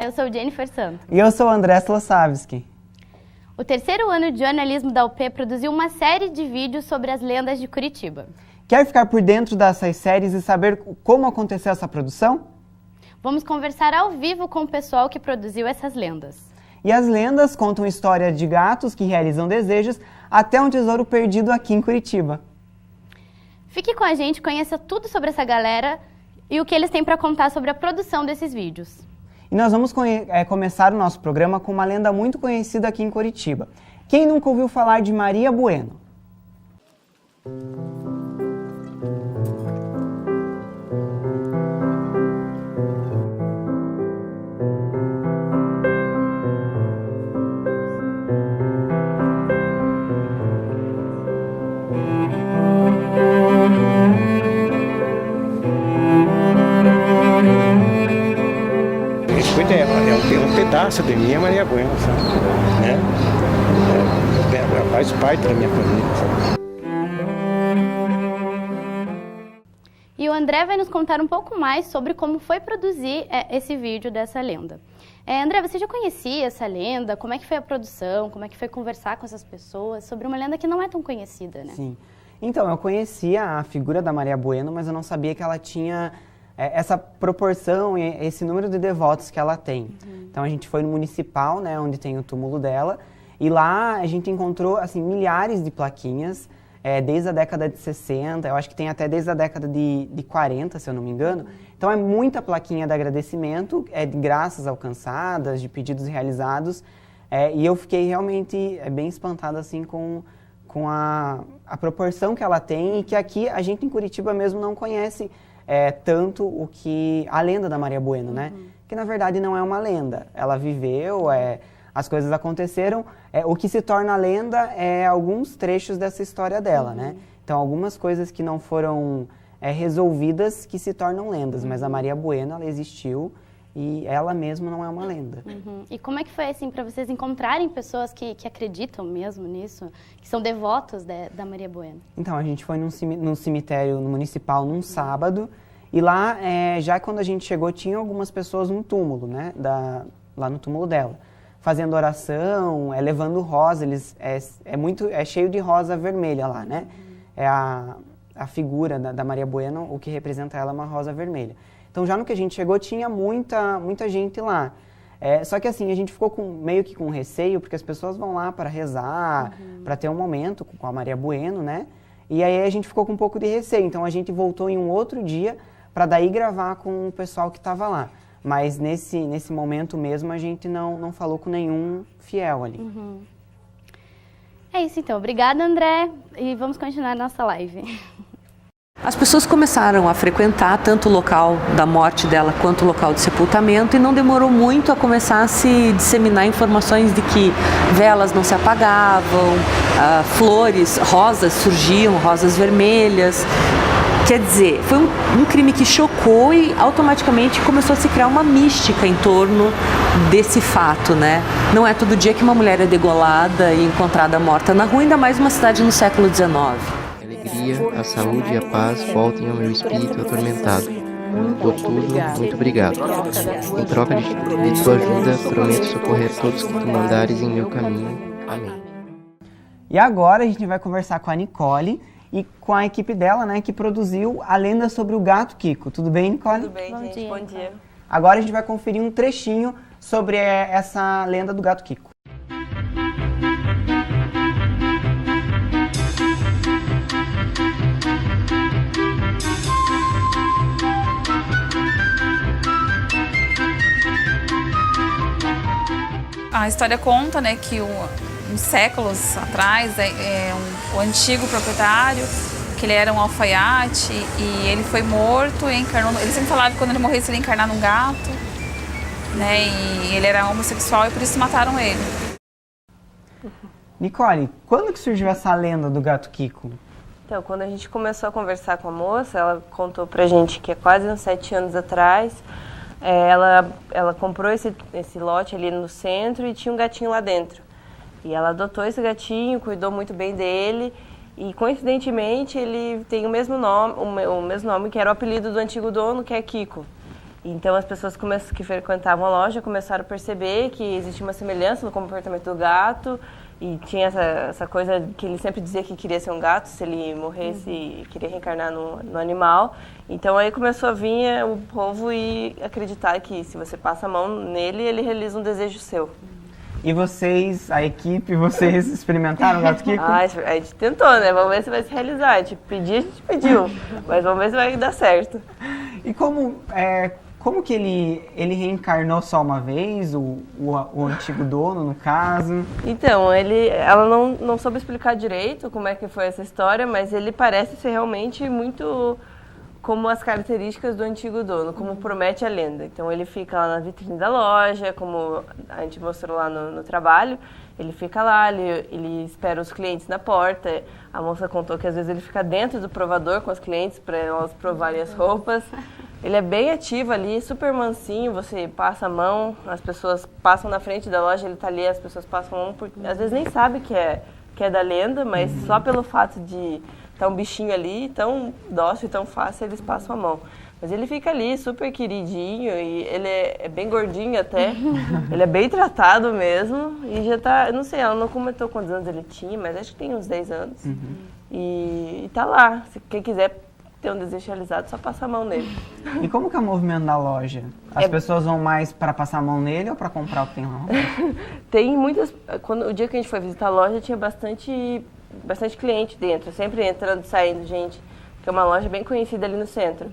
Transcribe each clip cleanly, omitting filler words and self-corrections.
eu sou Jennifer Santos. E eu sou André Slosavski. O terceiro ano de jornalismo da UP produziu uma série de vídeos sobre as lendas de Curitiba. Quer ficar por dentro dessas séries e saber como aconteceu essa produção? Vamos conversar ao vivo com o pessoal que produziu essas lendas. E as lendas contam história de gatos que realizam desejos até um tesouro perdido aqui em Curitiba. Fique com a gente, conheça tudo sobre essa galera e o que eles têm para contar sobre a produção desses vídeos. E nós vamos começar o nosso programa com uma lenda muito conhecida aqui em Curitiba. Quem nunca ouviu falar de Maria Bueno? É um pedaço de mim, é Maria Bueno, sabe? Né? Ela faz parte da minha família, sabe? E o André vai nos contar um pouco mais sobre como foi produzir esse vídeo dessa lenda. André, você já conhecia essa lenda? Como é que foi a produção? Como é que foi conversar com essas pessoas sobre uma lenda que não é tão conhecida, né? Sim. Então, eu conhecia a figura da Maria Bueno, mas eu não sabia que ela tinha essa proporção e esse número de devotos que ela tem. Então a gente foi no municipal, né, onde tem o túmulo dela, e lá a gente encontrou assim milhares de plaquinhas, desde a década de 60, eu acho que tem até desde a década de 40, se eu não me engano. Então é muita plaquinha de agradecimento, de graças alcançadas, de pedidos realizados, e eu fiquei realmente bem espantada assim com a proporção que ela tem, e que aqui a gente em Curitiba mesmo não conhece tanto a lenda da Maria Bueno, né? Que na verdade não é uma lenda. Ela viveu, as coisas aconteceram. O que se torna lenda é alguns trechos dessa história dela, né? Então algumas coisas que não foram resolvidas que se tornam lendas, mas a Maria Bueno, ela existiu e ela mesma não é uma lenda. E como é que foi assim para vocês encontrarem pessoas que acreditam mesmo nisso, que são devotos da Maria Bueno? Então, a gente foi num cemitério municipal num sábado, e lá, já quando a gente chegou, tinha algumas pessoas no túmulo, né, lá no túmulo dela, fazendo oração, levando rosa, é cheio de rosa vermelha lá, né? A figura da Maria Bueno, o que representa ela é uma rosa vermelha. Então, já no que a gente chegou, tinha muita gente lá. Só que assim, a gente ficou meio que com receio, porque as pessoas vão lá para rezar, para ter um momento com a Maria Bueno, né? E aí a gente ficou com um pouco de receio. Então, a gente voltou em um outro dia para daí gravar com o pessoal que estava lá. Mas nesse momento mesmo, a gente não falou com nenhum fiel ali. É isso então. Obrigada, André. E vamos continuar a nossa live. As pessoas começaram a frequentar tanto o local da morte dela quanto o local de sepultamento, e não demorou muito a começar a se disseminar informações de que velas não se apagavam, flores, rosas surgiam, rosas vermelhas. Quer dizer, foi um crime que chocou e automaticamente começou a se criar uma mística em torno desse fato, né? Não é todo dia que uma mulher é degolada e encontrada morta na rua, ainda mais uma cidade no século XIX. A saúde e a paz voltem ao meu espírito atormentado. Por tudo, muito obrigado. Em troca de tua ajuda, prometo socorrer todos que tu mandares em meu caminho. Amém. E agora a gente vai conversar com a Nicole e com a equipe dela, né, que produziu a lenda sobre o gato Kiko. Tudo bem, Nicole? Tudo bem, gente. Bom dia. Agora a gente vai conferir um trechinho sobre essa lenda do gato Kiko. A história conta, né, que uns séculos atrás, o antigo proprietário, que ele era um alfaiate e ele foi morto e encarnou. Ele sempre falava que quando ele morresse ele ia encarnar num gato, né, e ele era homossexual e por isso mataram ele. Nicole, quando que surgiu essa lenda do gato Kiko? Então, quando a gente começou a conversar com a moça, ela contou pra gente que há quase uns 7 anos atrás, ela comprou esse lote ali no centro e tinha um gatinho lá dentro. E ela adotou esse gatinho, cuidou muito bem dele e, coincidentemente, ele tem o mesmo nome que era o apelido do antigo dono, que é Kiko. Então as pessoas que frequentavam a loja começaram a perceber que existia uma semelhança no comportamento do gato e tinha essa coisa que ele sempre dizia que queria ser um gato, se ele morresse e queria reencarnar no animal. Então aí começou a vir o povo e acreditar que se você passa a mão nele, ele realiza um desejo seu. E vocês, a equipe, vocês experimentaram o gato Kiko? A gente tentou, né? Vamos ver se vai se realizar. A gente pediu, mas vamos ver se vai dar certo. E como que ele reencarnou só uma vez, o antigo dono, no caso? Então, ela não soube explicar direito como é que foi essa história, mas ele parece ser realmente muito como as características do antigo dono, como promete a lenda. Então, ele fica lá na vitrine da loja, como a gente mostrou lá no trabalho, ele fica lá, ele espera os clientes na porta. A moça contou que às vezes ele fica dentro do provador com os clientes para elas provarem as roupas. Ele é bem ativo ali, super mansinho, você passa a mão, as pessoas passam na frente da loja, ele está ali, as pessoas passam a mão, porque às vezes nem sabe que é da lenda, mas só pelo fato de estar um bichinho ali, tão dócil e tão fácil, eles passam a mão. Mas ele fica ali, super queridinho, e ele é bem gordinho até, ele é bem tratado mesmo, e já tá, não sei, ela não comentou quantos anos ele tinha, mas acho que tem uns 10 anos. E tá lá, se quem quiser ter um desejo realizado, só passar a mão nele. E como que é o movimento da loja? As pessoas vão mais para passar a mão nele ou para comprar o que tem lá? Tem muitas... o dia que a gente foi visitar a loja, tinha bastante cliente dentro, sempre entrando e saindo gente, que é uma loja bem conhecida ali no centro.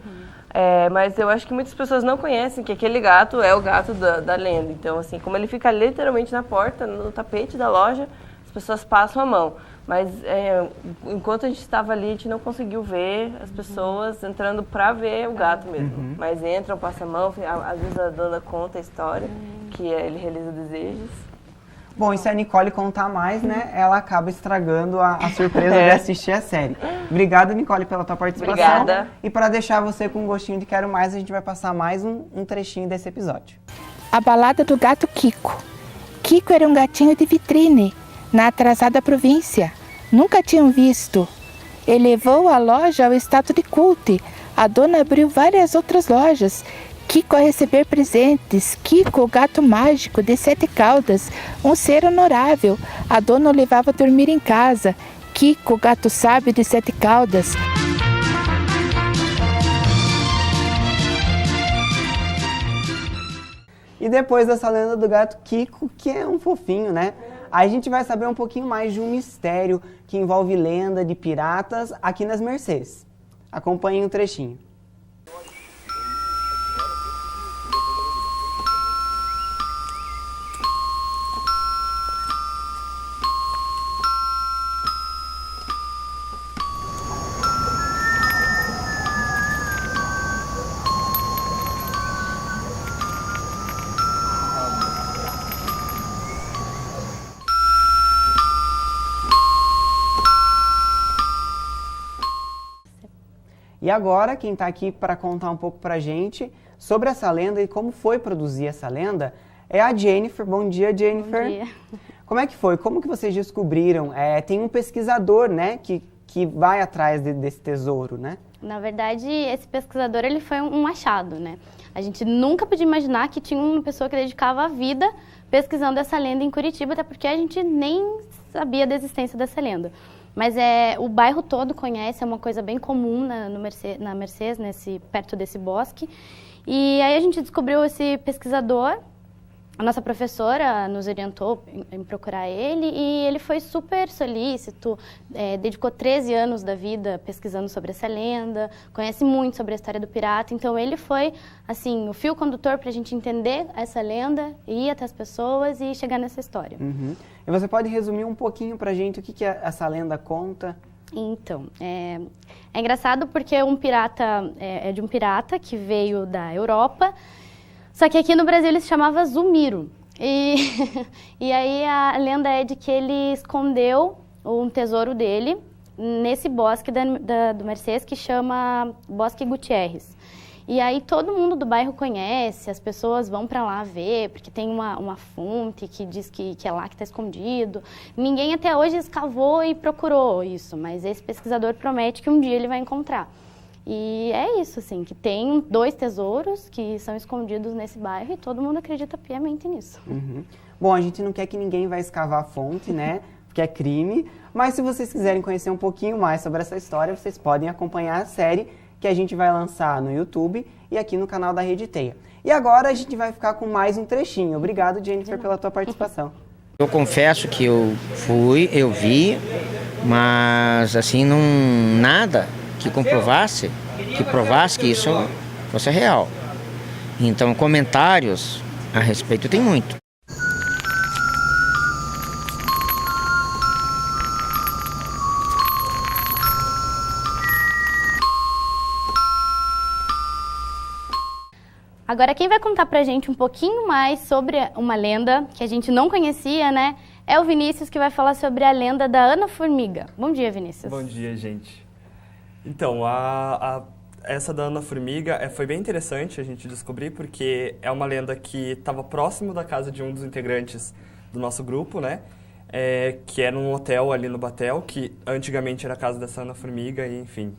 Mas eu acho que muitas pessoas não conhecem que aquele gato é o gato da lenda. Então, assim, como ele fica literalmente na porta, no tapete da loja, as pessoas passam a mão. Mas enquanto a gente estava ali, a gente não conseguiu ver as pessoas entrando para ver o gato mesmo. Mas entram, passam a mão, às vezes a dona conta a história, que ele realiza desejos. Bom, e se a Nicole contar mais, né, ela acaba estragando a surpresa de assistir a série. Obrigada, Nicole, pela tua participação. Obrigada. E para deixar você com um gostinho de quero mais, a gente vai passar mais um trechinho desse episódio. A balada do gato Kiko. Kiko era um gatinho de vitrine na atrasada província. Nunca tinham visto. Elevou a loja ao estado de culto. A dona abriu várias outras lojas. Kiko a receber presentes. Kiko, o gato mágico de 7 caudas, um ser honorável. A dona o levava a dormir em casa. Kiko, o gato sábio de 7 caudas. E depois dessa lenda do gato Kiko, que é um fofinho, né? Aí a gente vai saber um pouquinho mais de um mistério que envolve lenda de piratas aqui nas Mercês. Acompanhem um trechinho. E agora, quem está aqui para contar um pouco para a gente sobre essa lenda e como foi produzir essa lenda é a Jennifer. Bom dia, Jennifer. Bom dia. Como é que foi? Como que vocês descobriram? Tem um pesquisador, né, que vai atrás desse tesouro, né? Na verdade, esse pesquisador ele foi um achado, né? A gente nunca podia imaginar que tinha uma pessoa que dedicava a vida pesquisando essa lenda em Curitiba, até porque a gente nem sabia da existência dessa lenda. Mas o bairro todo conhece, é uma coisa bem comum na Mercês, perto desse bosque. E aí a gente descobriu esse pesquisador, a nossa professora nos orientou em procurar ele e ele foi super solícito, dedicou 13 anos da vida pesquisando sobre essa lenda, conhece muito sobre a história do pirata, então ele foi assim, o fio condutor para a gente entender essa lenda, ir até as pessoas e chegar nessa história. Uhum. E você pode resumir um pouquinho pra gente o que essa lenda conta? Então, é engraçado porque um pirata é de um pirata que veio da Europa, só que aqui no Brasil ele se chamava Zumiro. E aí a lenda é de que ele escondeu um tesouro dele nesse bosque do Mercês que chama Bosque Gutierrez. E aí todo mundo do bairro conhece, as pessoas vão para lá ver, porque tem uma fonte que diz que é lá que está escondido. Ninguém até hoje escavou e procurou isso, mas esse pesquisador promete que um dia ele vai encontrar. E é isso, assim, que tem 2 tesouros que são escondidos nesse bairro e todo mundo acredita piamente nisso. Bom, a gente não quer que ninguém vá escavar a fonte, né? Porque é crime. Mas se vocês quiserem conhecer um pouquinho mais sobre essa história, vocês podem acompanhar a série que a gente vai lançar no YouTube e aqui no canal da Rede Teia. E agora a gente vai ficar com mais um trechinho. Obrigado, Jennifer, pela tua participação. Eu confesso que eu vi, mas assim, nada que provasse que isso fosse real. Então, comentários a respeito tem muito. Agora, quem vai contar pra gente um pouquinho mais sobre uma lenda que a gente não conhecia, né? É o Vinícius, que vai falar sobre a lenda da Ana Formiga. Bom dia, Vinícius. Bom dia, gente. Então, essa da Ana Formiga foi bem interessante a gente descobrir, porque é uma lenda que estava próximo da casa de um dos integrantes do nosso grupo, né? Que era um hotel ali no Batel, que antigamente era a casa dessa Ana Formiga, e enfim...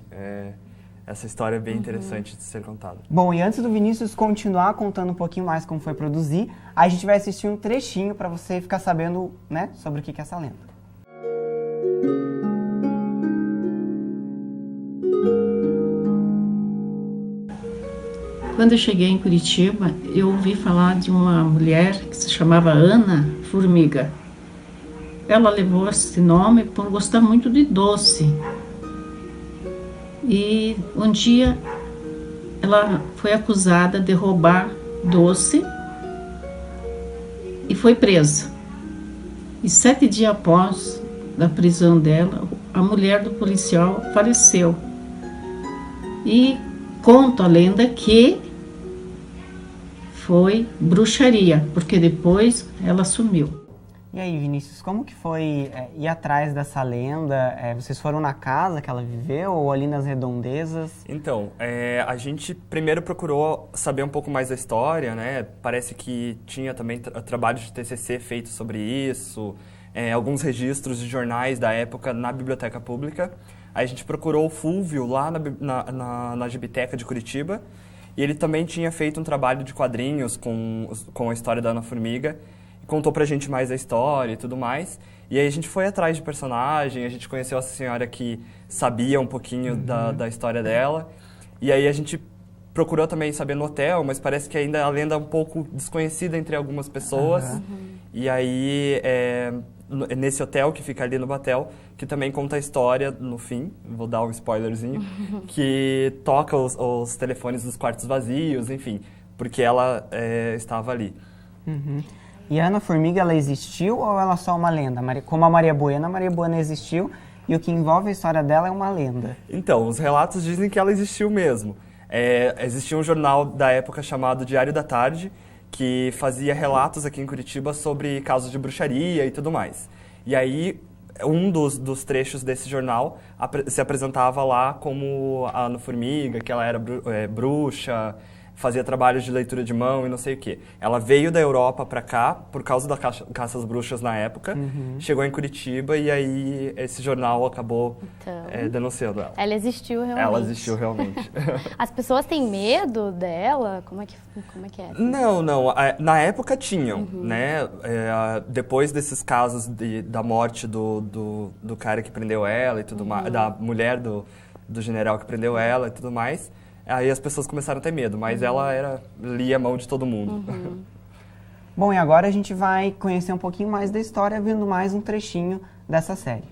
Essa história é bem interessante de ser contada. Bom, e antes do Vinícius continuar contando um pouquinho mais como foi produzir, a gente vai assistir um trechinho para você ficar sabendo, né, sobre o que é essa lenda. Quando eu cheguei em Curitiba, eu ouvi falar de uma mulher que se chamava Ana Formiga. Ela levou esse nome por gostar muito de doce. E um dia ela foi acusada de roubar doce e foi presa. E 7 dias após a prisão dela, a mulher do policial faleceu. E conta a lenda que foi bruxaria, porque depois ela sumiu. E aí, Vinícius, como que foi ir atrás dessa lenda? Vocês foram na casa que ela viveu ou ali nas redondezas? Então, a gente primeiro procurou saber um pouco mais da história, né? Parece que tinha também trabalhos de TCC feitos sobre isso, alguns registros de jornais da época na biblioteca pública. Aí a gente procurou o Fúvio lá na Gibiteca de Curitiba, e ele também tinha feito um trabalho de quadrinhos com a história da Ana Formiga, contou pra gente mais a história e tudo mais. E aí a gente foi atrás de personagem, a gente conheceu essa senhora que sabia um pouquinho da história dela. E aí a gente procurou também saber no hotel, mas parece que ainda a lenda é um pouco desconhecida entre algumas pessoas. E aí, nesse hotel que fica ali no Batel, que também conta a história no fim, vou dar um spoilerzinho, que toca os telefones dos quartos vazios, enfim, porque ela estava ali. E a Ana Formiga, ela existiu ou ela é só uma lenda? Como a Maria Buena existiu e o que envolve a história dela é uma lenda. Então, os relatos dizem que ela existiu mesmo. Existia um jornal da época chamado Diário da Tarde, que fazia relatos aqui em Curitiba sobre casos de bruxaria e tudo mais. E aí, um dos trechos desse jornal se apresentava lá como a Ana Formiga, que ela era bruxa, fazia trabalhos de leitura de mão e não sei o quê. Ela veio da Europa para cá por causa da caça às bruxas na época, chegou em Curitiba e aí esse jornal acabou denunciando ela. Ela existiu realmente. Ela existiu realmente. As pessoas têm medo dela? Como é que é? Não. Na época tinham, né? Depois desses casos da morte do cara que prendeu ela e tudo mais, da mulher do general que prendeu ela e tudo mais, aí as pessoas começaram a ter medo, mas ela lia a mão de todo mundo. Bom, e agora a gente vai conhecer um pouquinho mais da história, vendo mais um trechinho dessa série.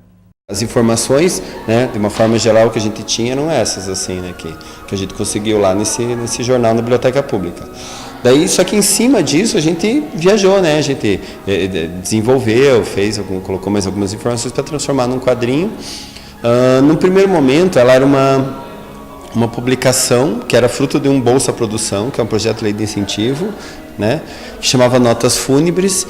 As informações, né, de uma forma geral, que a gente tinha eram essas, assim, né, que a gente conseguiu lá nesse jornal na Biblioteca Pública. Daí, só que em cima disso, a gente viajou, né, a gente desenvolveu, colocou mais algumas informações para transformar num quadrinho. No primeiro momento, ela era uma publicação que era fruto de um Bolsa Produção, que é um projeto de lei de incentivo, né, que chamava Notas Fúnebres,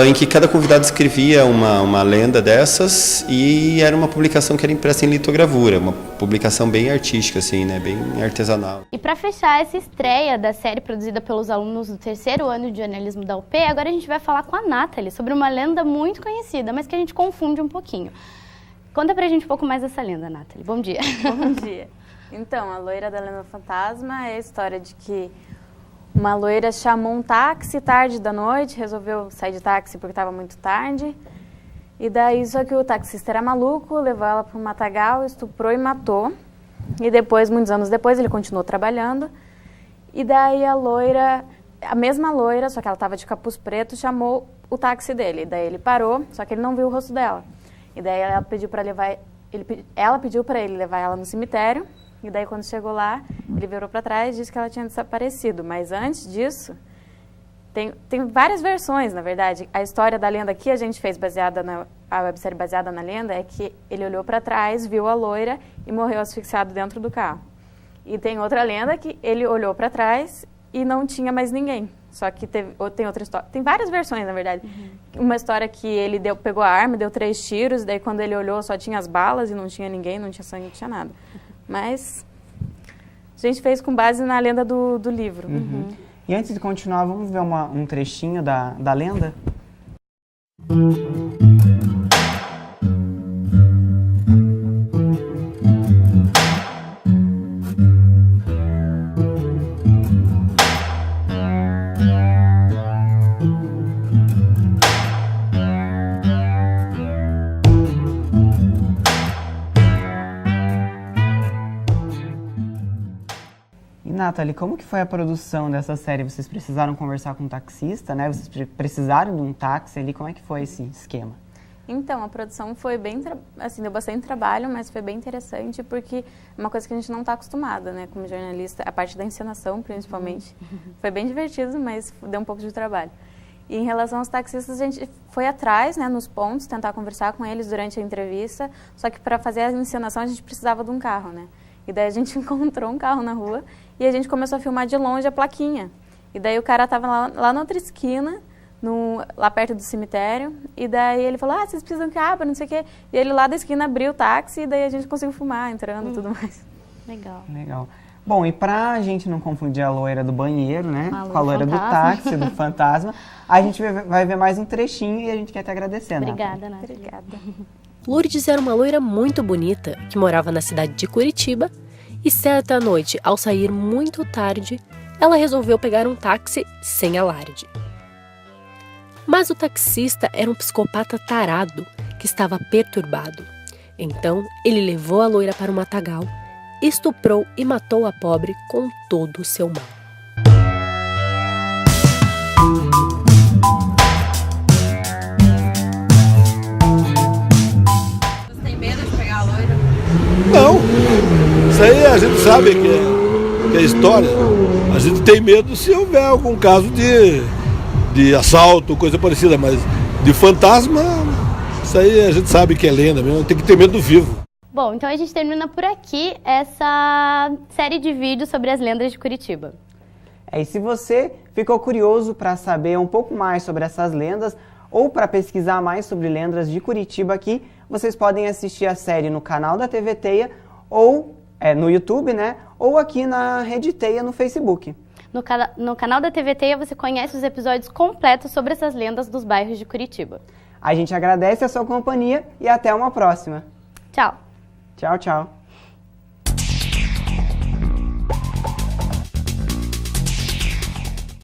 em que cada convidado escrevia uma lenda dessas, e era uma publicação que era impressa em litogravura, uma publicação bem artística, assim, né, bem artesanal. E para fechar essa estreia da série produzida pelos alunos do 3º ano de jornalismo da UP, agora a gente vai falar com a Nathalie sobre uma lenda muito conhecida, mas que a gente confunde um pouquinho. Conta pra gente um pouco mais dessa lenda, Nathalie. Bom dia. Bom dia. Então, a loira da lenda fantasma é a história de que uma loira chamou um táxi tarde da noite, resolveu sair de táxi porque estava muito tarde. E daí, só que o taxista era maluco, levou ela para um matagal, estuprou e matou. E depois, muitos anos depois, ele continuou trabalhando. E daí a loira, a mesma loira, só que ela estava de capuz preto, chamou o táxi dele. Daí ele parou, só que ele não viu o rosto dela. E daí ela pediu para ela pediu para ele levar ela no cemitério. E daí quando chegou lá, ele virou para trás e disse que ela tinha desaparecido. Mas antes disso, tem várias versões, na verdade. A história da lenda que a gente fez a websérie baseada na lenda é que ele olhou para trás, viu a loira e morreu asfixiado dentro do carro. E tem outra lenda que ele olhou para trás e não tinha mais ninguém. Só que tem outra história. Tem várias versões, na verdade. Uma história que ele pegou a arma, deu 3 tiros, daí quando ele olhou só tinha as balas e não tinha ninguém, não tinha sangue, não tinha nada. Mas a gente fez com base na lenda do livro. E antes de continuar, vamos ver um trechinho da lenda? Nathalie, como que foi a produção dessa série? Vocês precisaram conversar com um taxista, né? Vocês precisaram de um táxi ali, como é que foi esse esquema? Então, a produção foi bem, assim, deu bastante trabalho, mas foi bem interessante porque é uma coisa que a gente não está acostumada, né? Como jornalista, a parte da encenação, principalmente. Foi bem divertido, mas deu um pouco de trabalho. E em relação aos taxistas, a gente foi atrás, né, nos pontos, tentar conversar com eles durante a entrevista, só que para fazer a encenação a gente precisava de um carro, né? E daí a gente encontrou um carro na rua e a gente começou a filmar de longe a plaquinha. E daí o cara estava lá na outra esquina, lá perto do cemitério, e daí ele falou, vocês precisam de capa, não sei o quê. E ele lá da esquina abriu o táxi e daí a gente conseguiu filmar, entrando e tudo mais. Legal. Bom, e pra gente não confundir a loira do banheiro, né, com a loira do táxi, do fantasma, a gente vai ver mais um trechinho e a gente quer te agradecer, Obrigada, Nathalie. Obrigada. Lourdes era uma loira muito bonita, que morava na cidade de Curitiba, e certa noite, ao sair muito tarde, ela resolveu pegar um táxi sem alarde. Mas o taxista era um psicopata tarado, que estava perturbado. Então, ele levou a loira para um matagal, estuprou e matou a pobre com todo o seu mal. Não, isso aí a gente sabe que é história. A gente tem medo se houver algum caso de assalto, coisa parecida, mas de fantasma, isso aí a gente sabe que é lenda mesmo, tem que ter medo do vivo. Bom, então a gente termina por aqui essa série de vídeos sobre as lendas de Curitiba. E se você ficou curioso para saber um pouco mais sobre essas lendas, ou para pesquisar mais sobre lendas de Curitiba aqui, vocês podem assistir a série no canal da TV Teia, ou no YouTube, né? Ou aqui na Rede Teia no Facebook. No canal da TV Teia você conhece os episódios completos sobre essas lendas dos bairros de Curitiba. A gente agradece a sua companhia e até uma próxima. Tchau. Tchau, tchau.